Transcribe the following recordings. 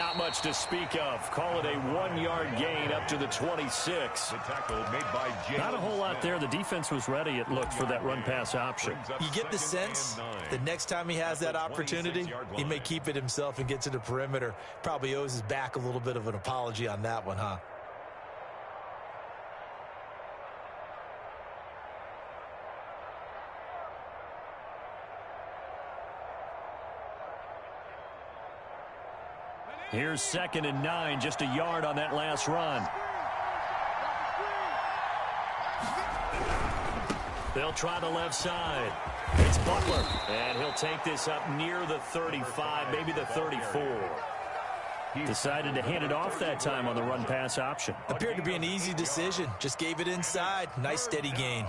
not much to speak of. Call it a 1-yard gain up to the 26. The tackle made by James. Not a whole lot there. The defense was ready, it looked, for that run-pass option. You get the sense the next time he has that opportunity, he may keep it himself and get to the perimeter. Probably owes his back a little bit of an apology on that one, huh? Here's 2nd and 9, just a yard on that last run. They'll try the left side. It's Butler, and he'll take this up near the 35, maybe the 34. He decided to hand it off that time on the run-pass option. Appeared to be an easy decision. Just gave it inside. Nice steady gain.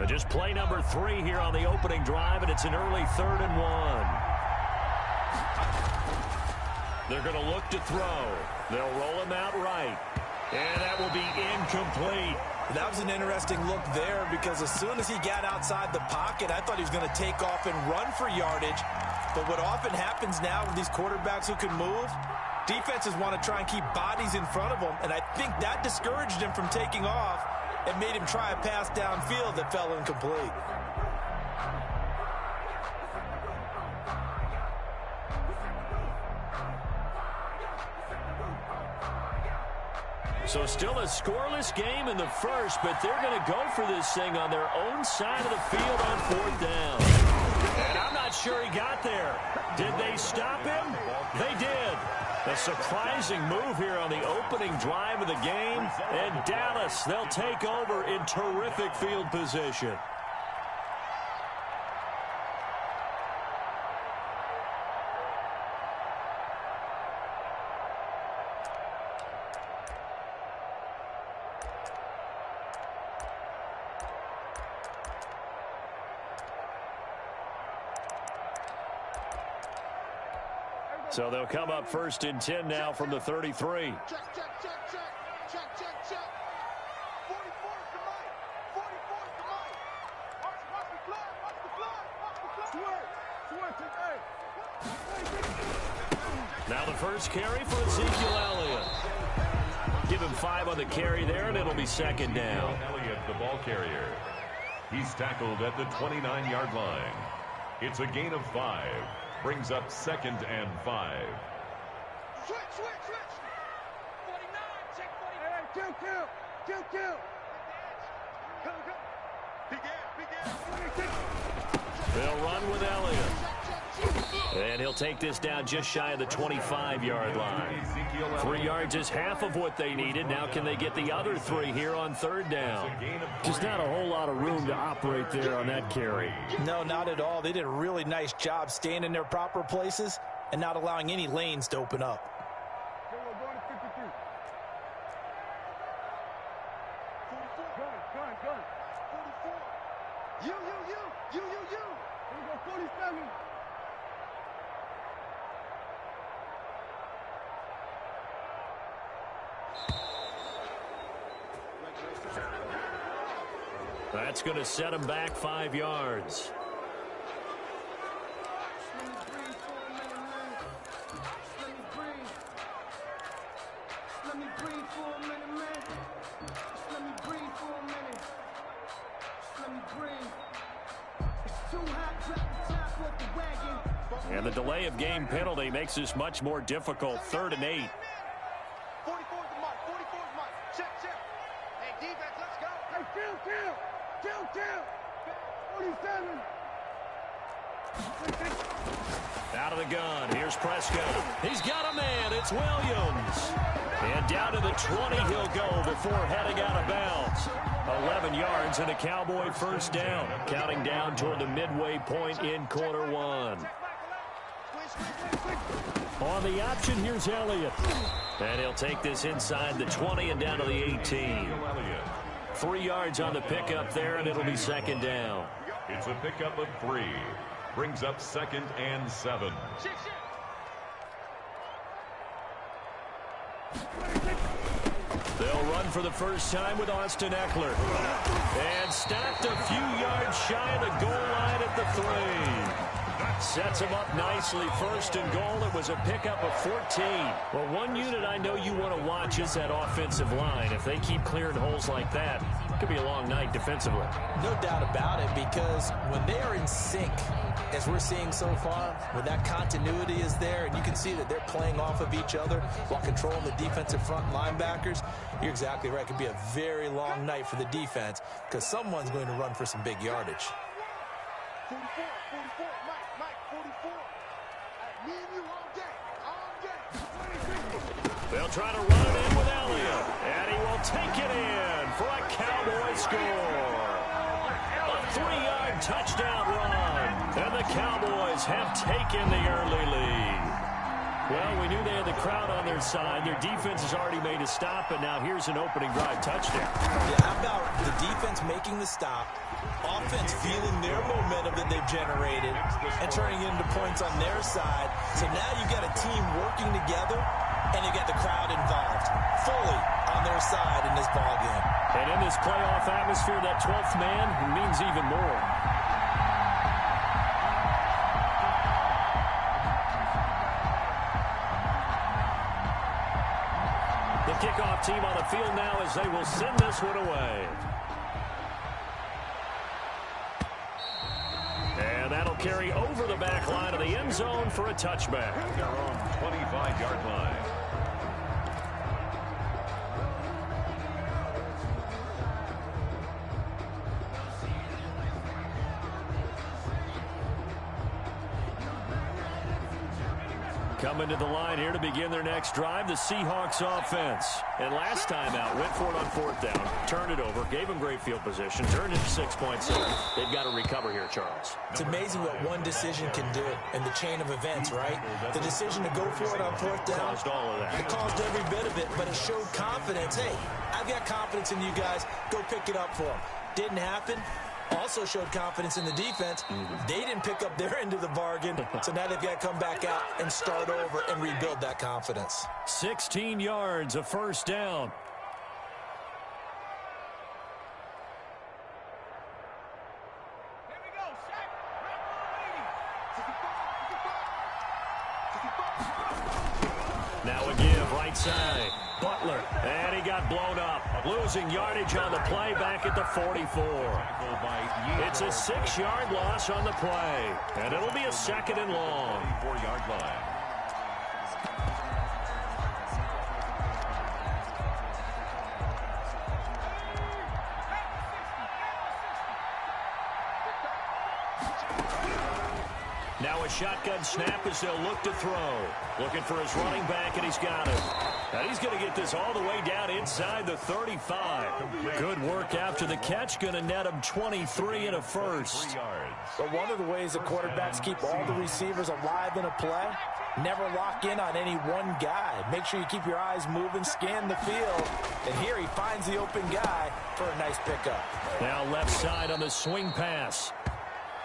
Just play number 3 here on the opening drive, and it's an early 3rd and 1. They're going to look to throw. They'll roll him out right. And that will be incomplete. That was an interesting look there because as soon as he got outside the pocket, I thought he was going to take off and run for yardage. But what often happens now with these quarterbacks who can move, defenses want to try and keep bodies in front of them, and I think that discouraged him from taking off and made him try a pass downfield that fell incomplete. So still a scoreless game in the first, but they're going to go for this thing on their own side of the field on 4th down. And I'm not sure he got there. Did they stop him? They did. A surprising move here on the opening drive of the game. And Dallas, they'll take over in terrific field position. So they'll come up 1st and 10 now from the 33. Check, check, check, check. Check, check, check. 44 to Mike. 44 to Mike. Watch the flag. Watch the flag. Watch the flag. Swear. Now the first carry for Ezekiel Elliott. Give him 5 on the carry there, and it'll be 2nd down. Elliott, the ball carrier. He's tackled at the 29-yard line. It's a gain of 5. Brings up 2nd and 5. Switch. 49, check 49. Hey, kill. Come. They'll run with Elliott. And he'll take this down just shy of the 25-yard line. 3 yards is half of what they needed. Now can they get the other 3 here on 3rd down? Just not a whole lot of room to operate there on that carry. No, not at all. They did a really nice job staying in their proper places and not allowing any lanes to open up. Going to 53. 44. Gun. 44. You. Here we go, 47. That's going to set him back 5 yards. And the delay of game penalty makes this much more difficult. 3rd and 8. 44's the mark. 44's mark. Check. Hey, defense, let's go. Hey, kill. 47. Out of the gun. Here's Prescott. He's got a man. It's Williams. And down to the 20 he'll go before heading out of bounds. 11 yards and a Cowboy 1st down. Counting down toward the midway point in quarter 1. Switch On the option, here's Elliott. And he'll take this inside the 20 and down to the 18. 3 yards on the pickup there, and it'll be second down. It's a pickup of 3. Brings up 2nd and 7. They'll run for the first time with Austin Eckler. And stopped a few yards shy of the goal line at the 3. Sets him up nicely. 1st and goal. It was a pickup of 14. Well, one unit I know you want to watch is that offensive line. If they keep clearing holes like that, it could be a long night defensively. No doubt about it, because when they are in sync, as we're seeing so far, when that continuity is there, and you can see that they're playing off of each other while controlling the defensive front linebackers, you're exactly right. It could be a very long night for the defense because someone's going to run for some big yardage. 44, 44, Mike, 44. Me and you all day. They'll try to run it in with Elliott, and he will take it in for a Cowboy score. A 3-yard touchdown run, and the Cowboys have taken the early lead. Well, we knew they had the crowd on their side. Their defense has already made a stop, and now here's an opening drive touchdown. Yeah, how about the defense making the stop, offense feeling their momentum that they've generated, and turning it into points on their side. So now you've got a team working together, and you got the crowd involved fully on their side in this ball game. And in this playoff atmosphere, that 12th man means even more. The kickoff team on the field now as they will send this one away. And that'll carry over the back line of the end zone for a touchback. Their own 25-yard line. Coming to the line here to begin their next drive, the Seahawks offense. And last time out, went for it on 4th down, turned it over, gave them great field position, turned it to 6 points. They've got to recover here, Charles. It's amazing what one decision can do in the chain of events, right? The decision to go for it on 4th down. Caused all of that. It caused every bit of it, but it showed confidence. Hey, I've got confidence in you guys. Go pick it up for them. Didn't happen. Also showed confidence in the defense. They didn't pick up their end of the bargain, so now they've got to come back out and start over and rebuild that confidence. 16 yards, a 1st down. Here we go, Shaq. Now a give, right side. Butler, and he got blown up. Losing yardage on the play back at the 44. It's a 6-yard loss on the play, and it'll be a 2nd and long. 4-yard line. Now a shotgun snap as they'll look to throw. Looking for his running back, and he's got it. And he's going to get this all the way down inside the 35. Good work after the catch. Going to net him 23 and a 1st. But one of the ways the quarterbacks keep all the receivers alive in a play, never lock in on any one guy. Make sure you keep your eyes moving, scan the field. And here he finds the open guy for a nice pickup. Now left side on the swing pass.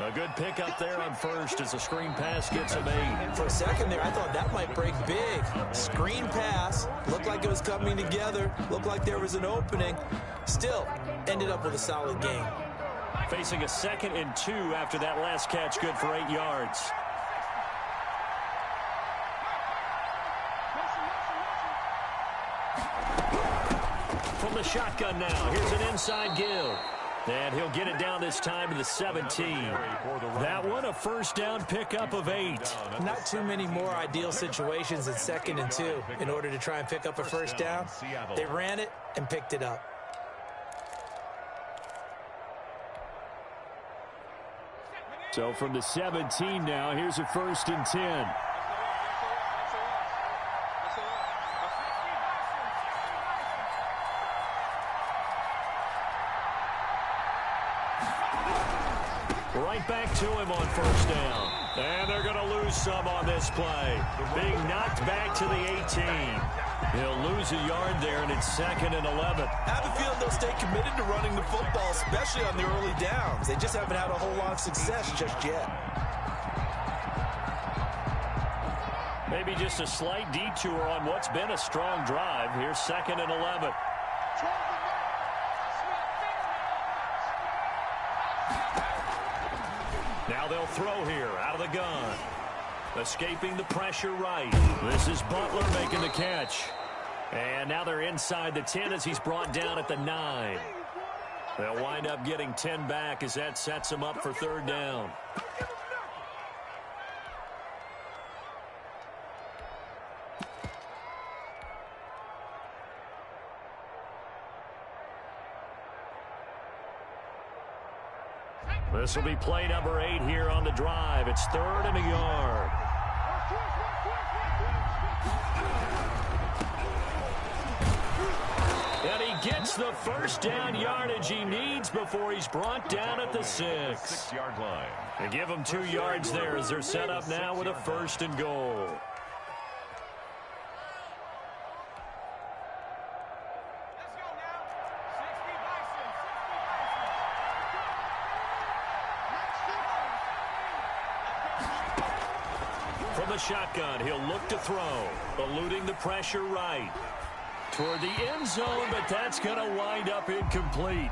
A good pickup there on 1st as the screen pass gets him 8. For a second there, I thought that might break big. Screen pass. Looked like it was coming together. Looked like there was an opening. Still, ended up with a solid game. Facing a 2nd and 2 after that last catch, good for 8 yards. From the shotgun now, here's an inside give. And he'll get it down this time to the 17. That one, a 1st down pickup of 8. Not too many more ideal situations at 2nd and 2 in order to try and pick up a 1st down. They ran it and picked it up. So from the 17 now, here's a 1st and 10. Right back to him on 1st down. And they're going to lose some on this play. Being knocked back to the 18. He'll lose a yard there, and it's 2nd and 11. I have a feeling they'll stay committed to running the football, especially on the early downs. They just haven't had a whole lot of success just yet. Maybe just a slight detour on what's been a strong drive. Here's 2nd and 11. Now they'll throw here out of the gun. Escaping the pressure right. This is Butler making the catch. And now they're inside the 10 as he's brought down at the 9. They'll wind up getting 10 back as that sets them up for 3rd down. This will be play number 8 here on the drive. It's 3rd and a yard. And he gets the first down yardage he needs before he's brought down at the 6. 6-yard line. They give him 2 yards there as they're set up now with a 1st and goal. From the shotgun, he'll look to throw, eluding the pressure right. Toward the end zone, but that's going to wind up incomplete.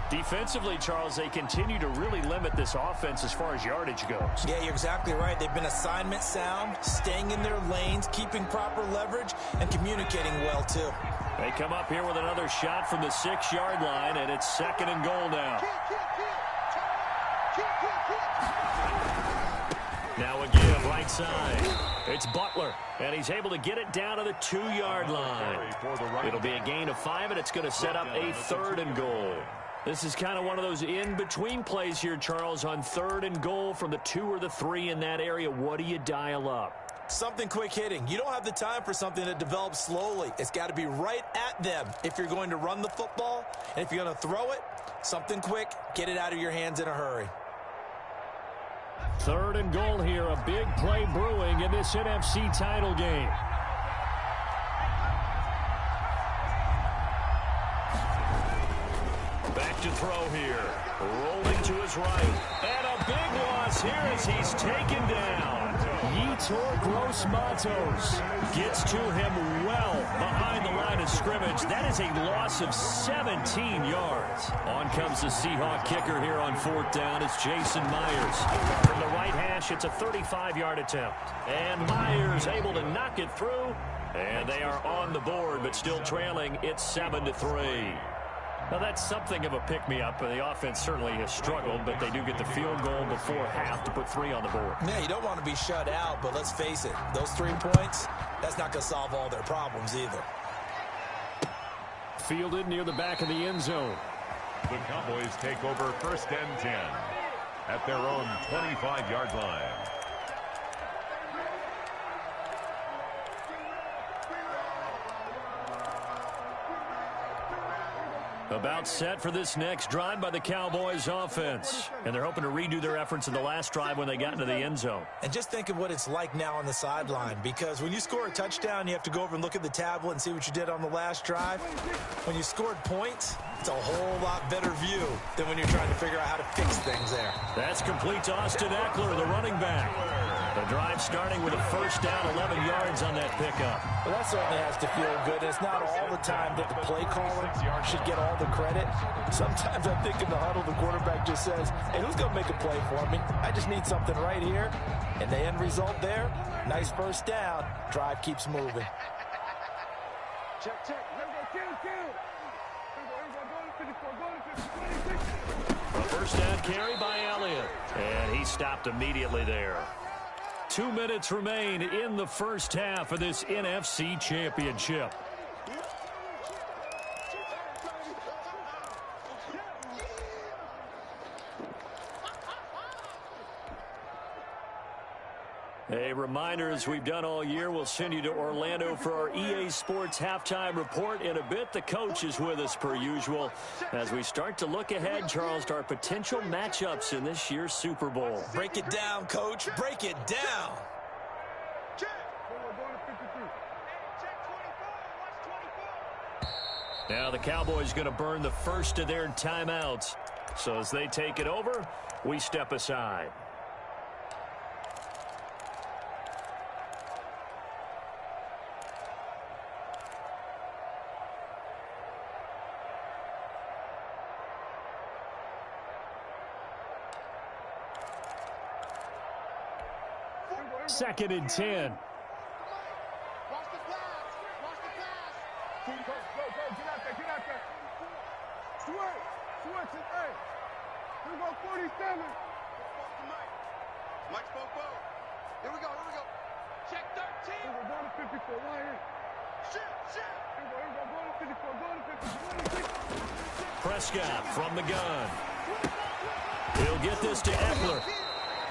Defensively, Charles, they continue to really limit this offense as far as yardage goes. Yeah, you're exactly right. They've been assignment sound, staying in their lanes, keeping proper leverage, and communicating well, too. They come up here with another shot from the 6-yard line, and it's 2nd and goal now. Now a give right side. It's Butler, and he's able to get it down to the 2-yard line. It'll be a gain of 5, and it's going to set up a 3rd and goal. This is kind of one of those in-between plays here, Charles, on 3rd and goal from the 2 or the 3 in that area. What do you dial up? Something quick hitting. You don't have the time for something that develops slowly. It's got to be right at them if you're going to run the football. And if you're going to throw it, something quick, get it out of your hands in a hurry. 3rd and goal here, a big play brewing in this NFC title game. Back to throw here, rolling to his right, and a big loss here as he's taken down. Yetur Gross-Matos gets to him well behind the line of scrimmage. That is a loss of 17 yards. On comes the Seahawk kicker here on 4th down. It's Jason Myers. From the right hash, it's a 35-yard attempt. And Myers able to knock it through. And they are on the board, but still trailing. It's 7-3. Now, that's something of a pick-me-up. The offense certainly has struggled, but they do get the field goal before half to put 3 on the board. Yeah, you don't want to be shut out, but let's face it. Those 3 points, that's not going to solve all their problems either. Fielded near the back of the end zone. The Cowboys take over 1st and 10 at their own 25-yard line. About set for this next drive by the Cowboys offense. And they're hoping to redo their efforts in the last drive when they got into the end zone. And just think of what it's like now on the sideline, because when you score a touchdown, you have to go over and look at the tablet and see what you did on the last drive. When you scored points, it's a whole lot better view than when you're trying to figure out how to fix things there. That's complete to Austin Eckler, the running back. The drive starting with a 1st down, 11 yards on that pickup. Well, that certainly has to feel good. It's not all the time that the play caller should get all the credit. Sometimes I think in the huddle, the quarterback just says, hey, who's going to make a play for me? I just need something right here. And the end result there, nice 1st down. Drive keeps moving. Check, check. A 1st down carry by Elliott. And he stopped immediately there. 2 minutes remain in the 1st half of this NFC Championship. A reminder, as we've done all year, we'll send you to Orlando for our EA Sports halftime report. In a bit, the coach is with us per usual as we start to look ahead, Charles, to our potential matchups in this year's Super Bowl. Break it down, Coach. Break it down. Now the Cowboys going to burn the first of their timeouts. So as they take it over, we step aside. Second and 10. Watch the pass. Watch the pass. Go, get out there, get out there. Switch it, hey. Here we go, 47. Mike spoke both. Here we go. Check 13. Here we go, going to 54, right here. Shit. Here we go, going to 54, 26. Prescott from the gun. He'll get this to Eckler.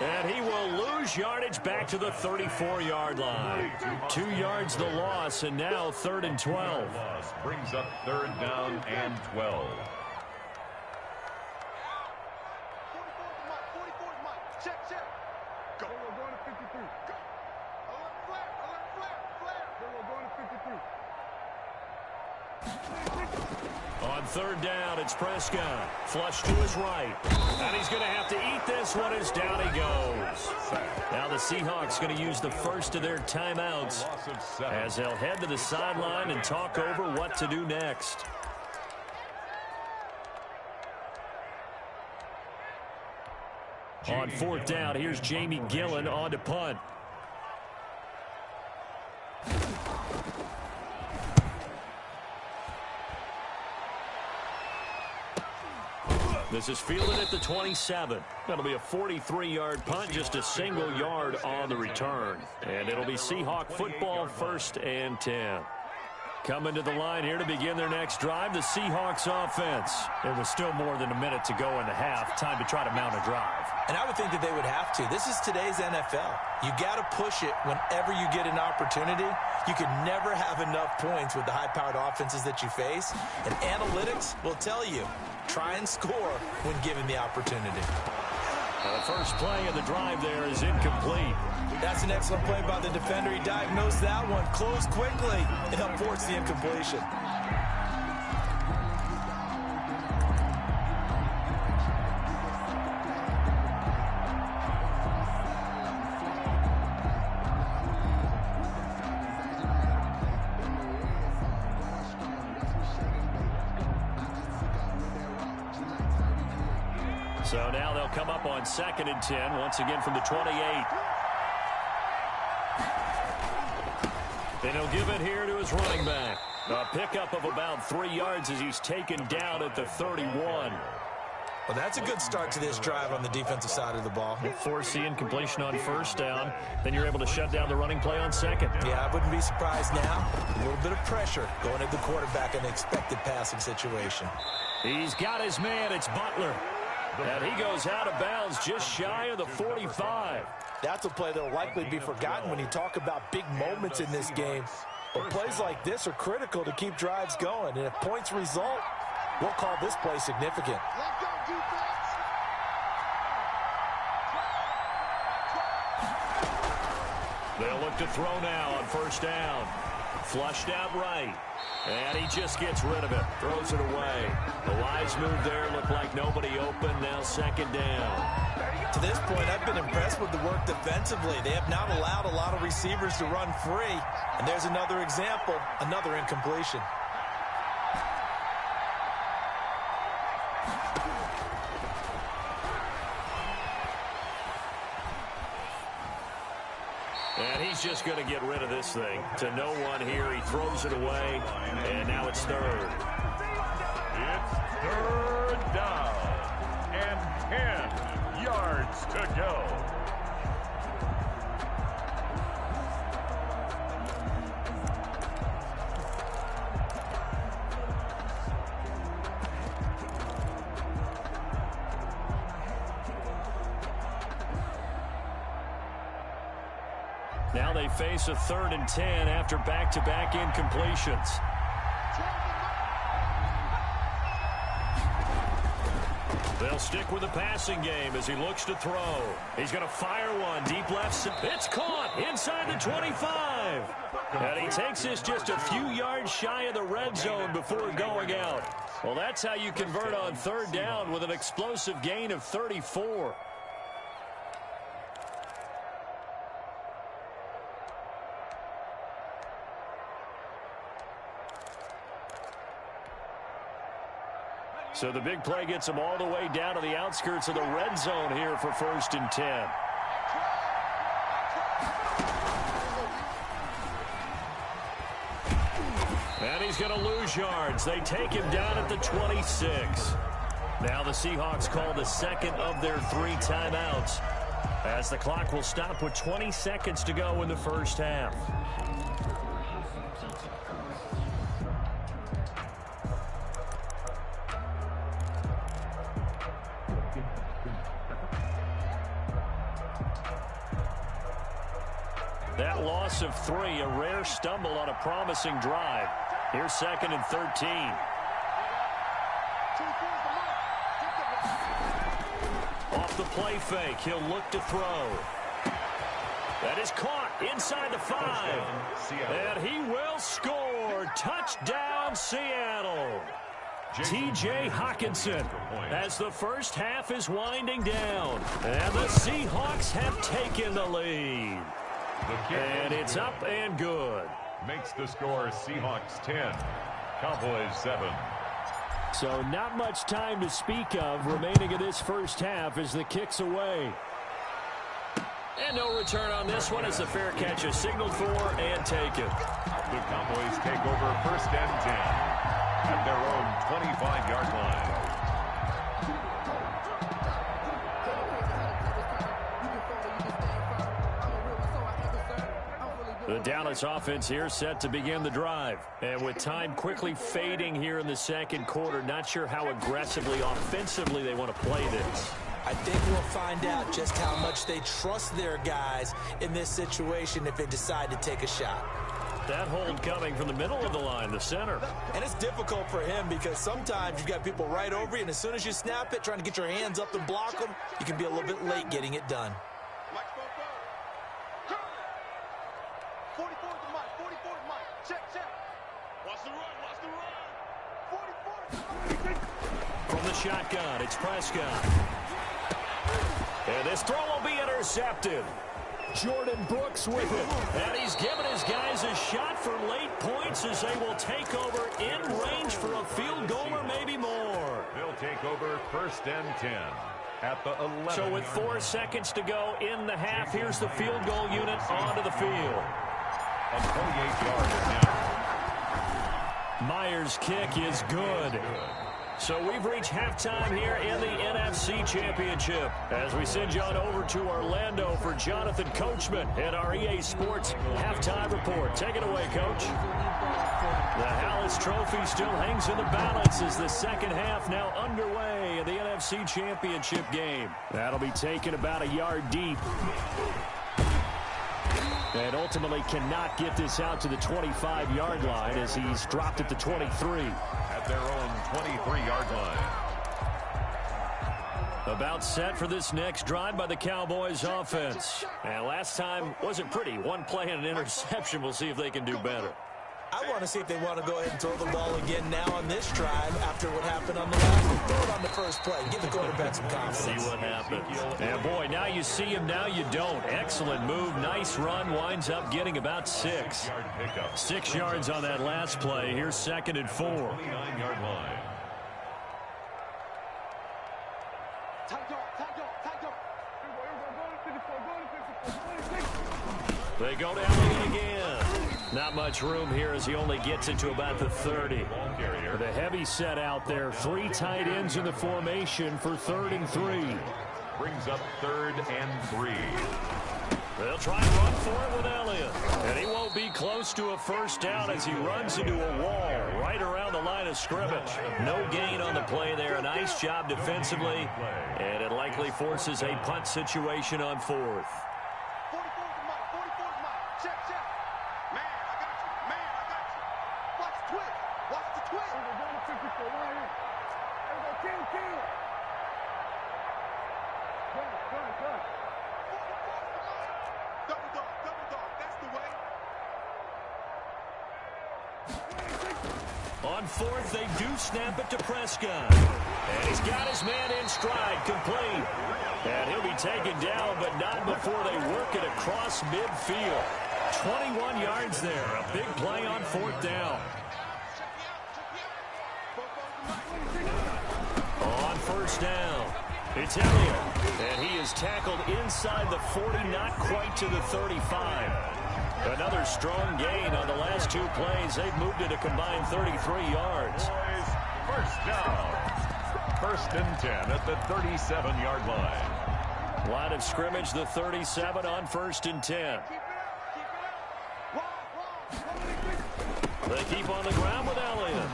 And he will lose yardage back to the 34-yard line. 2 yards the loss, and now 3rd and 12. Loss brings up 3rd down and 12. 44 is Mike. Check. Go. We're going to 53. Go. Alert flare. We're going to 53. On 3rd down, it's Prescott. Flush to his right. And he's going to have to eat this one as down he goes. Now the Seahawks going to use the first of their timeouts as they'll head to the sideline and talk over what to do next. On 4th down, here's Jamie Gillen on to punt. This is fielded at the 27. That'll be a 43-yard punt, just a single yard on the return. And it'll be Seahawk football, 1st and 10. Coming to the line here to begin their next drive, the Seahawks offense. It was still more than a minute to go in the half. Time to try to mount a drive. And I would think that they would have to. This is today's NFL. You got to push it whenever you get an opportunity. You can never have enough points with the high-powered offenses that you face. And analytics will tell you, try and score when given the opportunity. The first play of the drive there is incomplete. That's an excellent play by the defender. He diagnosed that one, closed quickly, and helped force the incompletion. So now they'll come up on 2nd and 10, once again from the 28. And he'll give it here to his running back. A pickup of about 3 yards as he's taken down at the 31. Well, that's a good start to this drive on the defensive side of the ball. You force the incompletion on 1st down, then you're able to shut down the running play on 2nd. Yeah, I wouldn't be surprised now. A little bit of pressure going at the quarterback in an expected passing situation. He's got his man. It's Butler. And he goes out of bounds just shy of the 45. That's a play that will likely be forgotten when you talk about big moments in this game. But plays like this are critical to keep drives going. And if points result, we'll call this play significant. Let's go, defense. They'll look to throw now on 1st down. Flushed out right. And he just gets rid of it. Throws it away. The wise move there. Looked like nobody open. Now 2nd down. To this point, I've been impressed with the work defensively. They have not allowed a lot of receivers to run free. And there's another example, another incompletion. And he's just going to get rid of this thing. To no one here. He throws it away. And now it's 3rd. It's 3rd down and 10 yards to go. Now they face a 3rd and 10 after back-to-back incompletions. They'll stick with the passing game as he looks to throw. He's going to fire one deep left. It's caught inside the 25. And he takes this just a few yards shy of the red zone before going out. Well, that's how you convert on 3rd down with an explosive gain of 34. So the big play gets them all the way down to the outskirts of the red zone here for 1st and 10. And he's going to lose yards. They take him down at the 26. Now the Seahawks call the second of their 3 timeouts, as the clock will stop with 20 seconds to go in the first half. That loss of 3, a rare stumble on a promising drive. Here's 2nd and 13. Off the play fake, he'll look to throw. That is caught inside the 5. And he will score. Touchdown, Seattle. T.J. Hockenson as the first half is winding down. And the Seahawks have taken the lead. And it's up and good. Makes the score Seahawks 10, Cowboys 7. So not much time to speak of remaining in this first half as the kick's away. And no return on this one as the fair catch is signaled for and taken. The Cowboys take over 1st and 10 at their own 25-yard line. The Dallas offense here set to begin the drive. And with time quickly fading here in the second quarter, not sure how aggressively, offensively they want to play this. I think we'll find out just how much they trust their guys in this situation if they decide to take a shot. That hold coming from the middle of the line, the center. And it's difficult for him because sometimes you've got people right over you, and as soon as you snap it, trying to get your hands up and block them, you can be a little bit late getting it done. 44 to Mike. 44 to Mike. Check. Watch the run. 44. From the shotgun, it's Prescott. And this throw will be intercepted. Jordan Brooks with it. And he's given his guys a shot for late points as they will take over in range for a field goal or maybe more. They'll take over 1st and 10 at the 11. So with 4 seconds to go in the half, here's the field goal unit onto the field. A 28-yard attempt. Myers' kick is good. So we've reached halftime here in the NFC Championship as we send you on over to Orlando for Jonathan Coachman at our EA Sports Halftime Report. Take it away, Coach. The Hallis Trophy still hangs in the balance as the second half now underway in the NFC Championship game. That'll be taken about a yard deep. And ultimately cannot get this out to the 25-yard line as he's dropped at the 23. At their own 23-yard line. About set for this next drive by the Cowboys offense. And last time wasn't pretty. One play and an interception. We'll see if they can do better. I want to see if they want to go ahead and throw the ball again now on this drive after what happened on the last one. Throw it on the first play. Give the quarterback some confidence. See what happens. And boy, now you see him, now you don't. Excellent move. Nice run. Winds up getting about 6. 6 yards on that last play. Here's 2nd and 4. 29-yard line. They go down again. Not much room here as he only gets it to about the 30. The heavy set out there. 3 tight ends in the formation for 3rd and 3. Brings up 3rd and 3. They'll try and run for it with Elliott. And he won't be close to a first down as he runs into a wall right around the line of scrimmage. No gain on the play there. A nice job defensively. And it likely forces a punt situation on 4th. check, check. Man, I got you. Man, I got you. Watch the twist. Watch the twist. We're going to 54 right here. There we go. Kill. Run. Double dog. That's the way. On fourth, they do snap it to Prescott. And he's got his man in stride, complete. And he'll be taken down, but not before they work it across midfield. 21 yards there. A big play on fourth down. On first down, it's Elliott. And he is tackled inside the 40, not quite to the 35. Another strong gain on the last two plays. They've moved it a combined 33 yards. Boys, first down. First and 10 at the 37-yard line. Line of scrimmage, the 37 on first and 10. They keep on the ground with Elliott.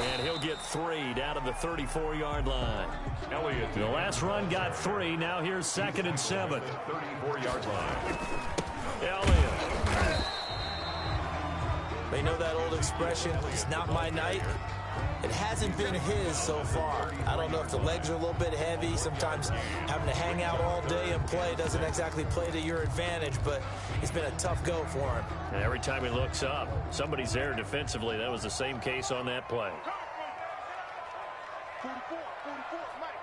And he'll get 3 down to the 34-yard line. Elliott. The last run got 3. Now here's second and 7. 34-yard line. Elliott. They know that old expression, it's not my night. It hasn't been his so far. I don't know if the legs are a little bit heavy. Sometimes having to hang out all day and play doesn't exactly play to your advantage, but it's been a tough go for him. And every time he looks up, somebody's there defensively. That was the same case on that play. 44, Mike.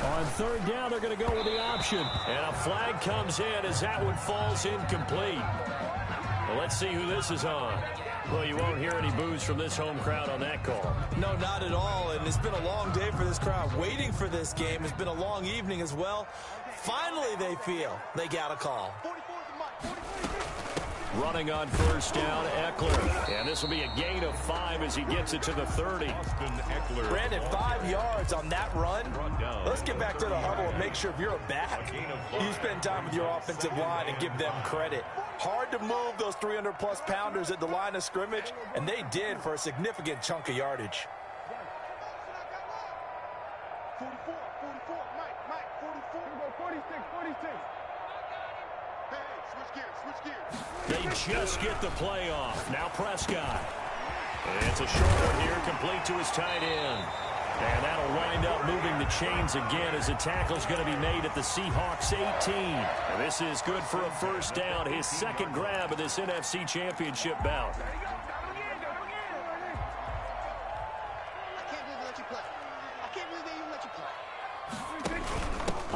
On third down, they're going to go with the option. And a flag comes in as that one falls incomplete. Well, let's see who this is on. Well, you won't hear any boos from this home crowd on that call. No, not at all, and it's been a long day for this crowd. Waiting for this game. It's been a long evening as well. Finally, they feel they got a call. 44 to Mike. Running on first down, Eckler. And this will be a gain of 5 as he gets it to the 30. Austin Eckler. Brandon, 5 yards on that run. Let's get back to the huddle and make sure if you're a back, you spend time with your offensive line and give them credit. Hard to move those 300-plus pounders at the line of scrimmage, and they did for a significant chunk of yardage. 44, Mike, 44. 46. Hey, switch gears. They just get the play off. Now Prescott. And it's a short one here, complete to his tight end. And that'll wind up moving the chains again as the tackle's going to be made at the Seahawks 18. And this is good for a first down, his second grab of this NFC Championship bout. I can't believe they let you play. I can't believe they even let you play.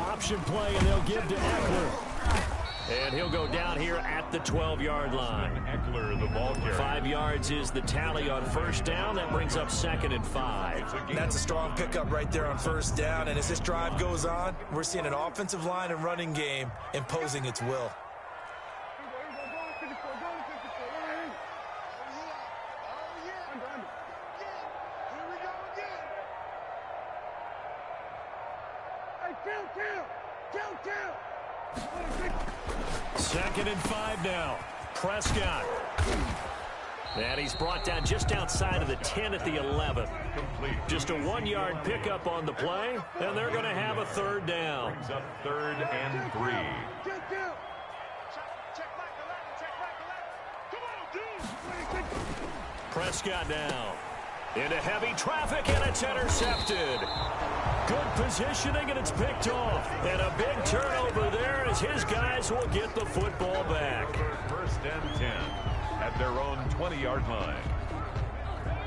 Option play, and they'll give to Eckler. And he'll go down here at the 12-yard line. Eckler, the ball carrier. 5 yards is the tally on first down. That brings up second and 5. That's a strong pickup right there on first down. And as this drive goes on, we're seeing an offensive line and running game imposing its will. Second and 5 now. Prescott. And he's brought down just outside of the 10 at the 11. Just a 1-yard pickup on the play, and they're going to have a third down. Brings up third and 3. Prescott now into heavy traffic, and it's intercepted. Good positioning, and it's picked off. And a big turnover there as his guys will get the football back. First and 10 at their own 20-yard line.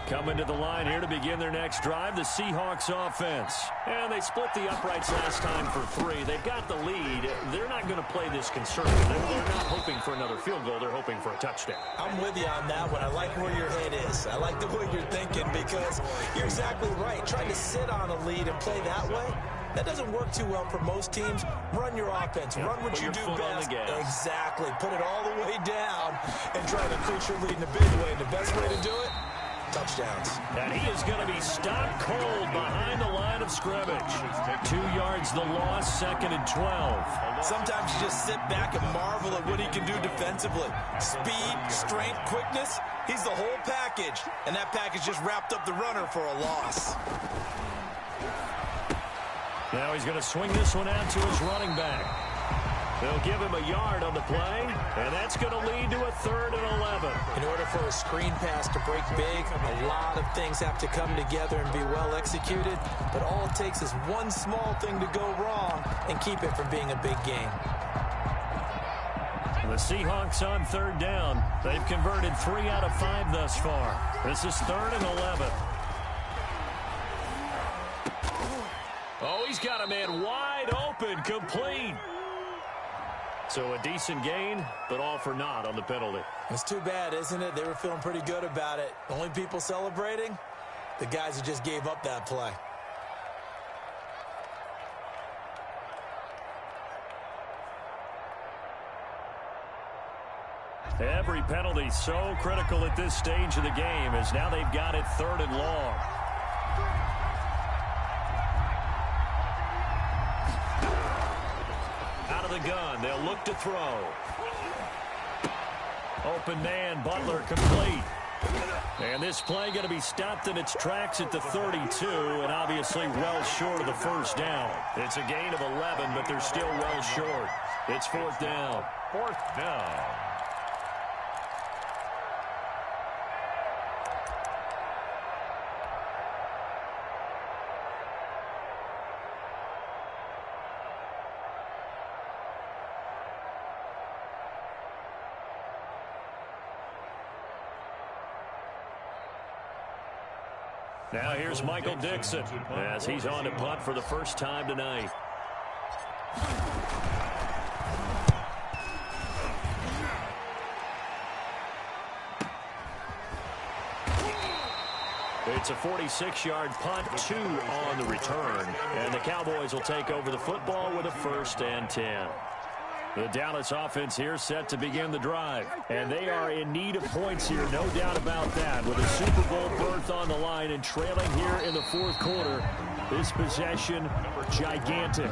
Coming to the line here to begin their next drive, the Seahawks offense. And they split the uprights last time for 3. They've got the lead. They're not going to play this conservative. They're not hoping for another field goal. They're hoping for a touchdown. I'm with you on that one. I like where your head is. I like the way you're thinking because you're exactly right. Trying to sit on a lead and play that way, that doesn't work too well for most teams. Run your offense. Run what you do best. Exactly. Put it all the way down and try to increase your lead in a big way. And the best way to do it, touchdowns. And he is going to be stopped cold behind the line of scrimmage. 2 yards the loss, second and 12. Sometimes you just sit back and marvel at what he can do defensively. Speed, strength, quickness, he's the whole package. And that package just wrapped up the runner for a loss. Now he's going to swing this one out to his running back. They'll give him a yard on the play, and that's going to lead to a 3rd and 11. In order for a screen pass to break big, a lot of things have to come together and be well executed, but all it takes is one small thing to go wrong and keep it from being a big game. The Seahawks on 3rd down. They've converted 3 out of 5 thus far. This is 3rd and 11. Oh, he's got a man wide open, complete. So a decent gain, but all for naught on the penalty. It's too bad, isn't it? They were feeling pretty good about it. Only people celebrating? The guys who just gave up that play. Every penalty so critical at this stage of the game, as now they've got it 3rd and long. Out of the gun, they'll look to throw. Open man, Butler, complete. And this play going to be stopped in its tracks at the 32, and obviously well short of the 1st down. It's a gain of 11, but they're still well short. It's 4th down. 4th down. Now here's Michael Dixon as he's on to punt for the first time tonight. It's a 46-yard punt, 2 on the return. And the Cowboys will take over the football with a 1st and 10. The Dallas offense here set to begin the drive. And they are in need of points here, no doubt about that. With a Super Bowl berth on the line and trailing here in the 4th quarter. This possession, gigantic.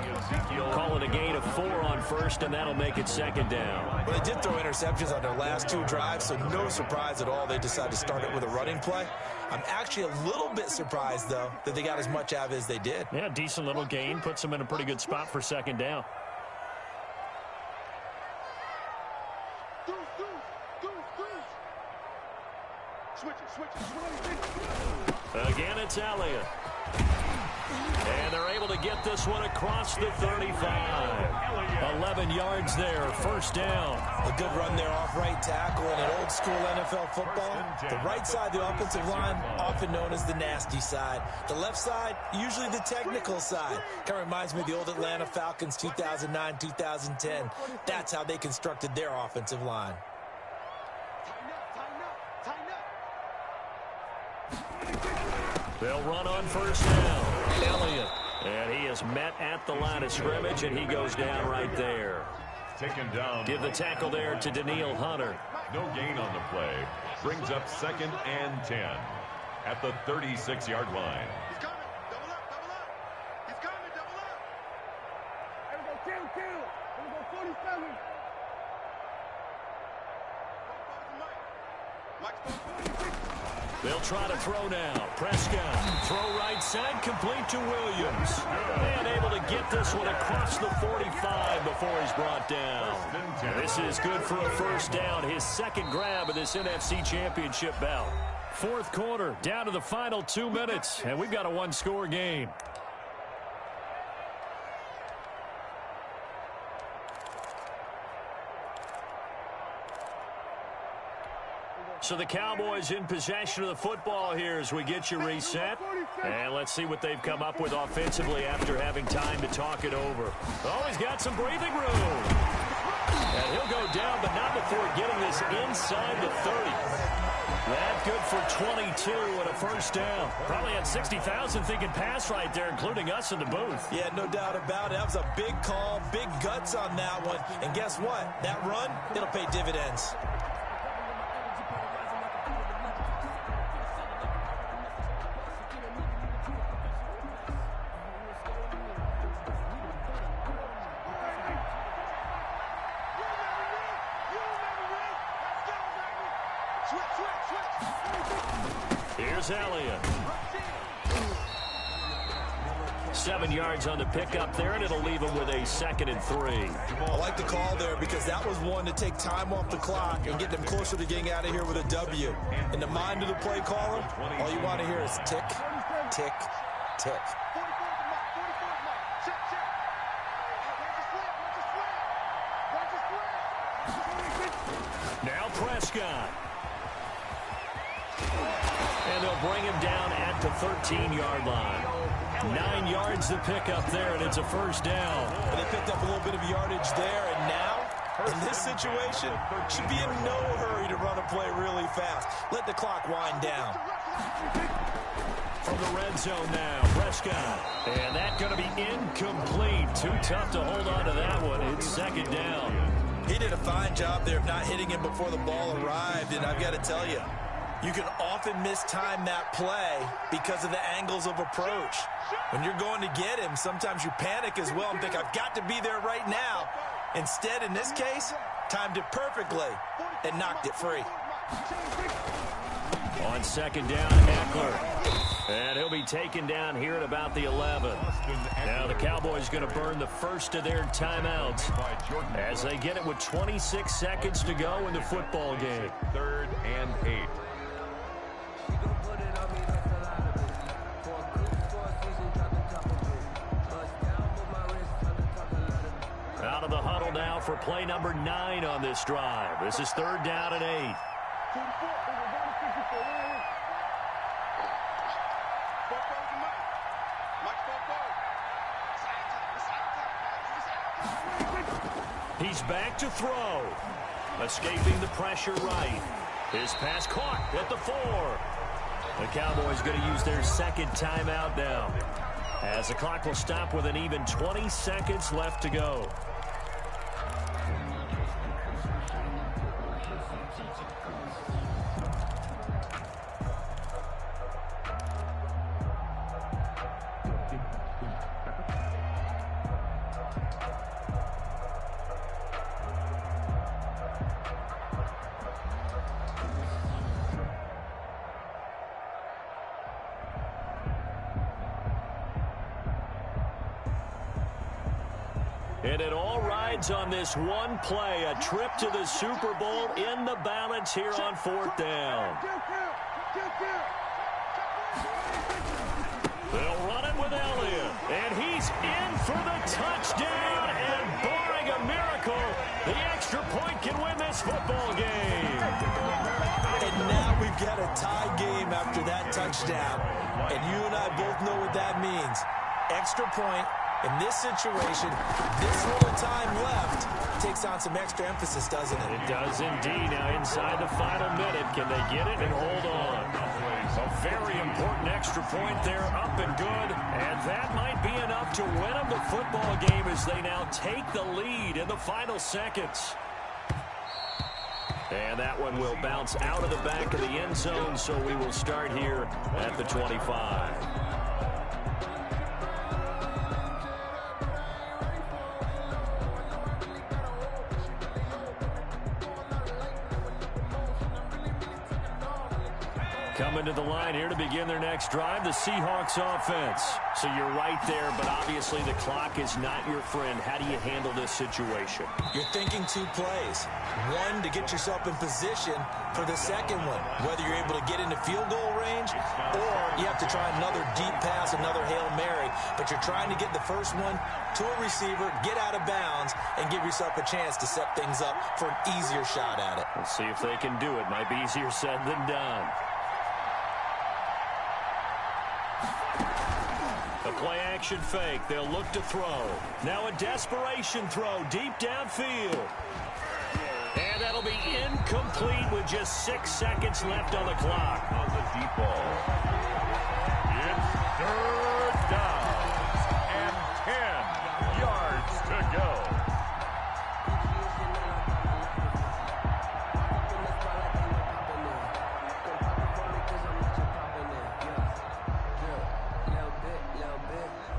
Call it a gain of 4 on 1st, and that'll make it 2nd down. Well, they did throw interceptions on their last 2 drives, so no surprise at all they decided to start it with a running play. I'm actually a little bit surprised, though, that they got as much out of it as they did. Yeah, decent little gain. Puts them in a pretty good spot for 2nd down. Again, it's Elliott. And they're able to get this one across the 35. 11 yards there, 1st down. A good run there off right tackle in an old school NFL football. The right side of the offensive line, often known as the nasty side. The left side, usually the technical side. Kind of reminds me of the old Atlanta Falcons 2009, 2010. That's how they constructed their offensive line. They'll run on 1st down. Elliott. And he is met at the line of scrimmage, and he goes down right there. Taken down. Give the tackle there to Danielle Hunter. No gain on the play. Brings up 2nd and 10 at the 36-yard line. He's coming. Double up, double up. He's coming, double up. Here we go, kill. Here we go, 47. They'll try to throw now. Prescott. Throw right side, complete to Williams. And able to get this one across the 45 before he's brought down. This is good for a 1st down. His 2nd grab of this NFC Championship bout. 4th quarter, down to the final 2 minutes. And we've got a 1-score game. So the Cowboys in possession of the football here as we get you reset. And let's see what they've come up with offensively after having time to talk it over. Oh, he's got some breathing room. And he'll go down, but not before getting this inside the 30. That good for 22 and a 1st down. Probably had 60,000 thinking pass right there, including us in the booth. Yeah, no doubt about it. That was a big call, big guts on that one. And guess what? That run, it'll pay dividends. Here's Elliott. 7 yards on the pickup there, and it'll leave him with a 2nd and 3. I like the call there because that was one to take time off the clock and get them closer to getting out of here with a W. In the mind of the play caller, all you want to hear is tick, tick, tick. Now Prescott. And they'll bring him down at the 13-yard line. 9 yards to pick up there, and it's a first down. And they picked up a little bit of yardage there, and now, in this situation, should be in no hurry to run a play really fast. Let the clock wind down. From the red zone now, Prescott. And that's going to be incomplete. Too tough to hold on to that one. It's 2nd down. He did a fine job there of not hitting him before the ball arrived, and I've got to tell you, you can often mistime that play because of the angles of approach. When you're going to get him, sometimes you panic as well and think, I've got to be there right now. Instead, in this case, timed it perfectly and knocked it free. On 2nd down, Eckler. And he'll be taken down here at about the 11. Now the Cowboys going to burn the first of their timeouts as they get it with 26 seconds to go in the football game. 3rd and 8. Out of the huddle now for play number 9 on this drive. This is 3rd down and 8. He's back to throw. Escaping the pressure right. His pass caught at the 4. The Cowboys going to use their 2nd timeout now, as the clock will stop with an even 20 seconds left to go. And it all rides on this one play, a trip to the Super Bowl in the balance here on 4th down. They'll run it with Elliott, and he's in for the touchdown, and barring a miracle, the extra point can win this football game. And now we've got a tie game after that touchdown, and you and I both know what that means. Extra point. In this situation, this little time left takes on some extra emphasis, doesn't it? It does indeed. Now inside the final minute, can they get it and hold on? A very important extra point there, up and good. And that might be enough to win them the football game as they now take the lead in the final seconds. And that one will bounce out of the back of the end zone, so we will start here at the 25. Coming to the line here to begin their next drive, the Seahawks offense. So you're right there, but obviously the clock is not your friend. How do you handle this situation? You're thinking 2 plays. One, to get yourself in position for the second one, whether you're able to get into field goal range or you have to try another deep pass, another Hail Mary. But you're trying to get the first one to a receiver, get out of bounds, and give yourself a chance to set things up for an easier shot at it. We'll see if they can do it. Might be easier said than done. A play-action fake. They'll look to throw. Now a desperation throw deep downfield. And that'll be incomplete with just 6 seconds left on the clock. On the deep ball. It's 3rd down and 10 yards to go.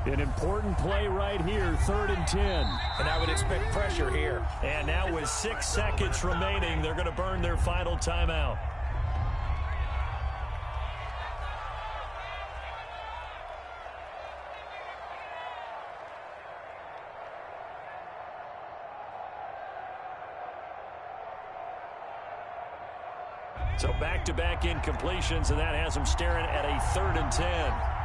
An important play right here, 3rd and 10. And I would expect pressure here. And now with 6 seconds remaining, they're going to burn their final timeout. So back-to-back incompletions, and that has him staring at a 3rd and 10.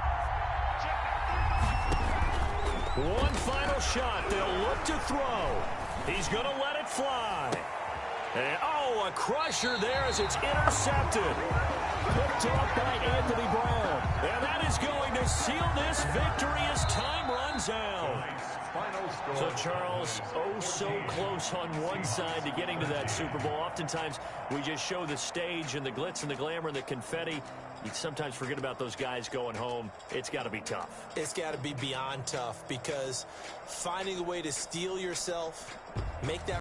One final shot. They'll look to throw. He's going to let it fly. And, oh, a crusher there as it's intercepted. Picked up by Anthony Brown. And that is going to seal this victory as time runs out. So, Charles, oh so close on one side to getting to that Super Bowl. Oftentimes, we just show the stage and the glitz and the glamour and the confetti. You sometimes forget about those guys going home. It's got to be tough. It's got to be beyond tough because finding a way to steel yourself, make that